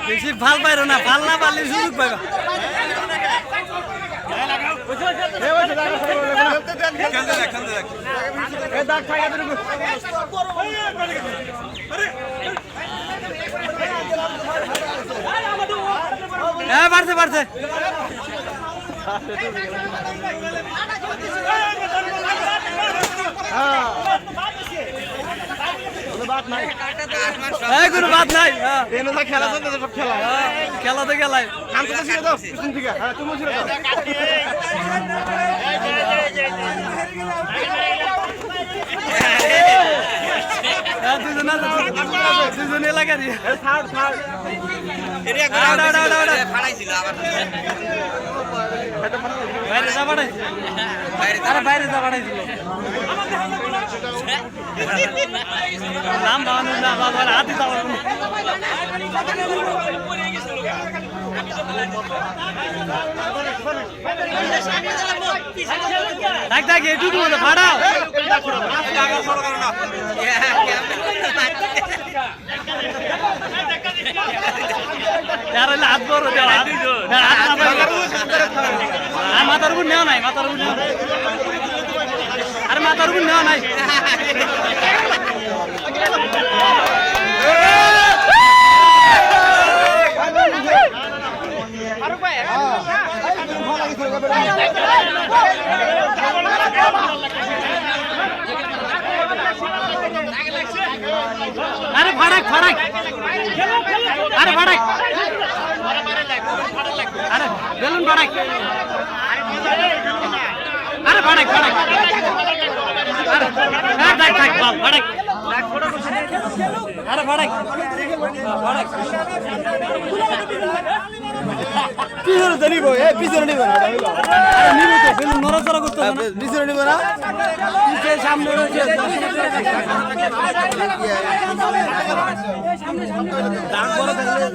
বেশি ভাল পাইরো না, ভাল না পারলে সুযোগ পাইবা। হ্যাঁ পারছে পারছে। কোনো বাদ নাই, খেলা চলতেছে, সব খেলা খেলাতে খেলায় দুজন এলাকার বাইরে যা পাঠাইছিল, বাইরে যা পাঠাইছিল নাম বানানো না বাবার হাতে যাওয়ার দেখ দেখ এটুকু বলে ভাড়া হাত বড় মাথার উপর নেওয়া নাই, মাথার উপর আর মাথার উপর নেওয়া নাই। আরে ফাড়াক ফাড়াক, আরে ফাড়াক, আরে বেলুন ফাড়াক, আরে ফাড়াক ফাড়াক, আরে থাক থাক বাল ফাড়াক, আরে ফাড়াক ফাড়াক পিছনে নিব, পিছনে নিব না, আরে নিব তো বেলুন নড়াচড়া করতে হবে, পিছনে নিব না, পিছে সামনে রয়েছে দাম বড় থাকলে